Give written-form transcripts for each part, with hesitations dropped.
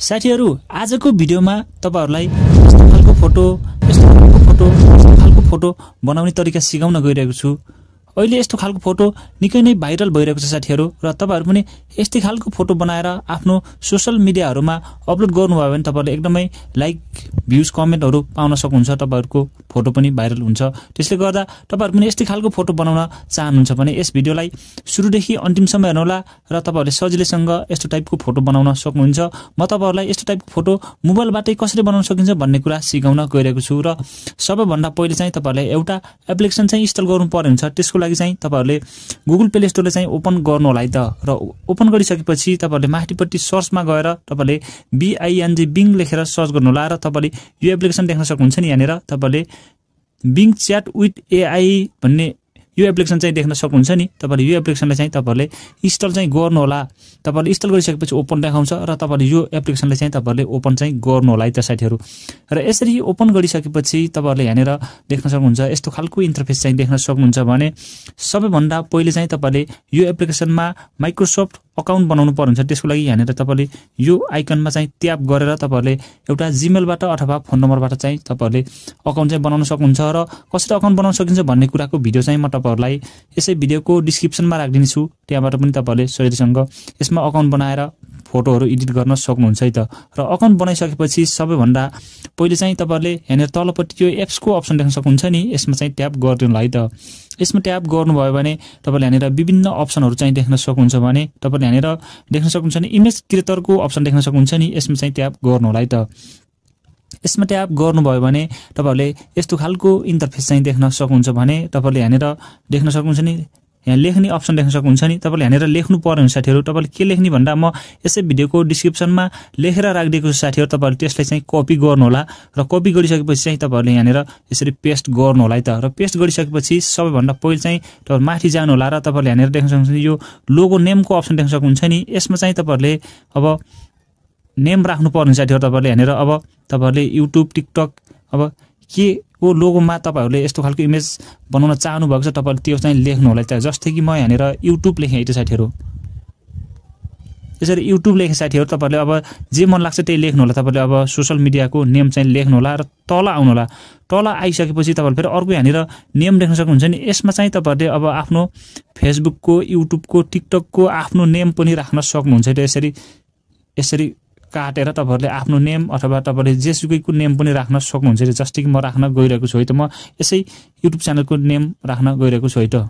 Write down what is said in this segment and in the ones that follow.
साथीहरु आजको भिडियोमा तपाईहरुलाई यस्तो खालको फोटो बनाउने तरिका सिकाउन गइरहेको छु। अहिले यस्तो खालको फोटो निकै नै भाइरल भइरहेको छ साथीहरु र तपाईहरु पनि यस्तै खालको फोटो बनाएर आफ्नो सोशल मिडियाहरुमा अपलोड गर्नुभयो भने तपाईहरुले एकदमै लाइक भ्युज कमेन्टहरु पाउन सक्नुहुन्छ। तपाईहरुको फोटो पनि भाइरल हुन्छ। त्यसले गर्दा तपाईहरु पनि यस्तै खालको फोटो बनाउन चाहनुहुन्छ भने यस भिडियोलाई सुरुदेखि अन्तिमसम्म हेर्नुहोला र तपाईहरुले सजिलैसँग यस्तो टाइपको फोटो बनाउन सक्नुहुन्छ। म तपाईहरुलाई यस्तो टाइपको फोटो मोबाइलबाटै कसरी बनाउन सकिन्छ भन्ने कुरा सिकाउन गइरहेको छु र सबैभन्दा पहिले चाहिँ तपाईहरुले एउटा एप्लिकेसन चाहिँ इन्स्टल गर्नु पर्ने हुन्छ। त्यसको लागि चाहिँ तपाईहरुले गुगल प्ले स्टोरले चाहिँ ओपन गर्नु होला है त र ओपन गरिसकेपछि तपाईहरुले माथिपट्टि सर्चमा गएर तपाईहरुले बिङ लेखेर सर्च गर्नु होला र तपाईहरुले यो एप्लिकेसन देख्न सक्नुहुन्छ नि। यहाँनेर तपाईहरुले बिङ च्याट विथ एआई भन्ने यो एप्लिकेसन चाहिँ देख्न सक्नुहुन्छ नि। तपाईहरुले यो एप्लिकेसनलाई चाहिँ तपाईहरुले इन्स्टल चाहिँ गर्नु होला। तपाईहरुले इन्स्टल गरिसकेपछि ओपन देखाउँछ र तपाईहरुले यो एप्लिकेसनलाई चाहिँ तपाईहरुले ओपन चाहिँ गर्नु होला है त साथीहरु। र यसरी ओपन गरिसकेपछि तपाईहरुले यहाँनेर देख्न सक्नुहुन्छ यस्तो खालको इन्टरफेस चाहिँ देख्न सक्नुहुन्छ भने सबैभन्दा पहिले चाहिँ तपाईहरुले यो एप्लिकेसनमा माइक्रोसफ्ट अकाउन्ट बनाउनु पर्छ। त्यसको लागि यहाँनेर तपाईहरुले यो आइकनमा चाहिँ ट्याप गरेर तपाईहरुले एउटा जीमेलबाट अथवा फोन नम्बरबाट चाहिँ तपाईहरुले अकाउन्ट चाहिँ बनाउन सक्नुहुन्छ र कसरी अकाउन्ट बनाउन सकिन्छ भन्ने कुराको भिडियो चाहिँ म तपाईहरुलाई यसै भिडियोको डिस्क्रिप्सनमा राख्दिने छु। त्यहाँबाट पनि तपाईहरुले सजिलैसँग यसमा अकाउन्ट बनाएर फोटोहरु एडिट गर्न सक्नुहुन्छ है त। र अकाउन्ट बनाइसकेपछि सबैभन्दा पहिले चाहिँ तपाईहरुले यहाँनेर तलपट्टि यो एप्सको अप्सन देख्न सक्नुहुन्छ नि। यसमा चाहिँ ट्याप गर्दिनु है त। यसमा ट्याप गर्नुभयो भने तपाईहरुले यहाँनेर विभिन्न अप्सनहरु चाहिँ देख्न सक्नुहुन्छ भने तपाईहरुले यहाँनेर देख्न सक्नुहुन्छ नि इमेज क्रिएटरको अप्सन देख्न सक्नुहुन्छ नि। यसमा चाहिँ ट्याप गर्नु होला है त। यसमा ट्याप गर्नुभयो भने तपाईहरुले यस्तो खालको इन्टरफेस चाहिँ देख्न सक्नुहुन्छ भने तपाईहरुले यहाँनेर देख्न सक्नुहुन्छ नि यहाँ लेख्ने अप्सन देख्न सक्नुहुन्छ नि। तपाईहरुले यहाँनेर लेख्नु पर्ने हुन्छ साथीहरु। तपाईहरुले के लेख्ने भन्दा म यसै भिडियोको डिस्क्रिप्सनमा लेखेर राखिदिएको छु साथीहरु। तपाईहरुले त्यसलाई चाहिँ कपी गर्नु होला र कपी गरिसकेपछि चाहिँ तपाईहरुले यहाँनेर यसरी पेस्ट गर्नु होला है त। र पेस्ट गरिसकेपछि सबैभन्दा पहिले चाहिँ तपाईहरु माथि जानु होला र तपाईहरुले यहाँनेर देख्न सक्नुहुन्छ यो लोगो नेमको अप्सन देख्न सक्नुहुन्छ नि। यसमा चाहिँ तपाईहरुले अब नेम राख्नु पर्ने साथीहरु। तपाईहरुले यहाँनेर अब तपाईहरुले युट्युब टिकटक अब के को लोगोमा तपाईहरुले यस्तो खालको इमेज बनाउन चाहनु भएको छ तपाईहरुले त्यो चाहिँ लेख्नु होला त। जस्तै कि म यहाँनेर युट्युब लेखे है त साथीहरु। यसरी युट्युब लेखे साथीहरु। तपाईहरुले अब जे मन लाग्छ त्यही लेख्नु होला। तपाईहरुले अब सोशल मिडियाको नेम चाहिँ लेख्नु होला र तल आउनु होला। तल आइसकेपछि तपाईहरुले फेरि अर्को यहाँनेर नेम देख्न सक्नुहुन्छ नि। यसमा चाहिँ तपाईहरुले अब आफ्नो फेसबुकको युट्युबको टिकटकको आफ्नो नेम पनि राख्न सक्नुहुन्छ त। यसरी काटेर तपाईहरुले आफ्नो नेम अथवा तपाईहरुले जेसुकैको नेम पनि राख्न सक्नुहुन्छ। जस्तै कि म राख्न गइरहेको छु है त। म यसै युट्युब च्यानलको नेम राख्न गइरहेको छु है त।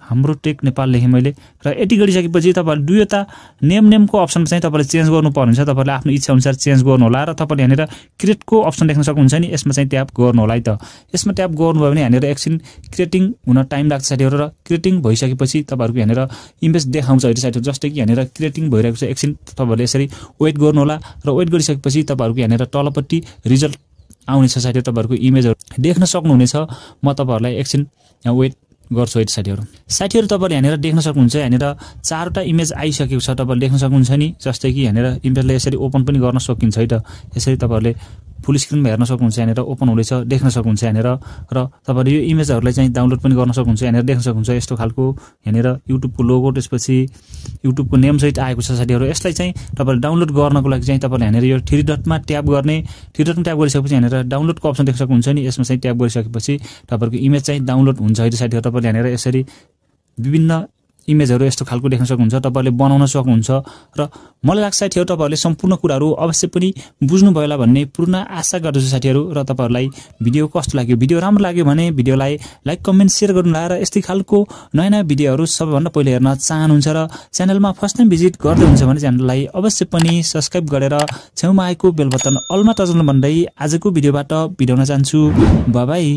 हाम्रो टेक नेपाल लेखे मैले र यति गरिसकेपछि तपाईहरुले दुईवटा नेमको अप्सन चाहिँ तपाईहरुले चेन्ज गर्नु पर्ने हुन्छ। तपाईहरुले आफ्नो इच्छा अनुसार चेन्ज गर्नु होला र तपाईहरुले यहाँनेर क्रिएटको अप्सन देख्न सक्नुहुन्छ नि। यसमा चाहिँ ट्याप गर्नु होला है त। यसमा ट्याप गर्नुभयो भने यहाँनेर एकछिन क्रिएटिङ हुन टाइम लाग्छ साथीहरु र क्रिएटिङ भइसकेपछि तपाईहरुको यहाँनेर इमेज देखाउँछ है साथीहरु। जस्तै कि यहाँनेर क्रिएटिङ भइरहेको छ। एकछिन तपाईहरुले यसरी वेट गर्नु होला र वेट गरिसकेपछि तपाईहरुको यहाँनेर तलपट्टि रिजल्ट आउनेछ साथीहरु। तपाईहरुको इमेजहरु देख्न सक्नुहुनेछ। म तपाईहरुलाई एकछिन यहाँ वेट गर्छु है साथीहरु। तपाईहरुले यहाँनेर देख्न सक्नुहुन्छ यहाँनेर चारवटा इमेज आइसकेको छ। तपाईहरुले देख्न सक्नुहुन्छ नि। जस्तै कि यहाँनेर इमेजलाई यसरी ओपन पनि गर्न सकिन्छ है त। यसरी तपाईहरुले फुल स्क्रिनमा हेर्न सक्नुहुन्छ। यहाँनेर ओपन हुँदैछ देख्न सक्नुहुन्छ यहाँनेर। र तपाईहरुले यो इमेजहरुलाई चाहिँ डाउनलोड पनि गर्न सक्नुहुन्छ। यहाँनेर देख्न सक्नुहुन्छ यस्तो खालको यहाँनेर युट्युबको लोगो त्यसपछि युट्युबको नेम सहित आएको छ साथीहरु। यसलाई चाहिँ तपाईहरुले डाउनलोड गर्नको लागि चाहिँ तपाईहरुले यहाँनेर यो थ्री डटमा ट्याप गर्ने। थ्री डटमा ट्याप गरिसकेपछि यहाँनेर डाउनलोडको अप्सन देख्न सक्नुहुन्छ नि। यसमा चाहिँ ट्याप गरिसकेपछि तपाईहरुको इमेज चाहिँ डाउनलोड हुन्छ है साथीहरु। तपाईहरुले यहाँनेर यसरी विभिन्न इमेजहरु यस्तो खालको देख्न सक्नुहुन्छ। तपाईहरुले बनाउन सक्नुहुन्छ र मलाई लाग्छ साथीहरु तपाईहरुले सम्पूर्ण कुराहरु अवश्य पनि बुझ्नु भयो होला भन्ने पूर्ण आशा गर्दछु साथीहरु। र तपाईहरुलाई भिडियो कस्तो लाग्यो भिडियो राम्रो लाग्यो भने भिडियोलाई लाइक कमेन्ट शेयर गर्नु होला र यस्तै खालको नयाँ भिडियोहरु सबैभन्दा पहिले हेर्न चाहनुहुन्छ र च्यानलमा फर्स्ट टाइम भिजिट गर्दै हुनुहुन्छ भने च्यानललाई अवश्य पनि सब्स्क्राइब गरेर छेउमा आएको बेल बटन अलमा टच गर्नु भन्दै आजको भिडियोबाट बिदा हुन चाहन्छु। Bye bye.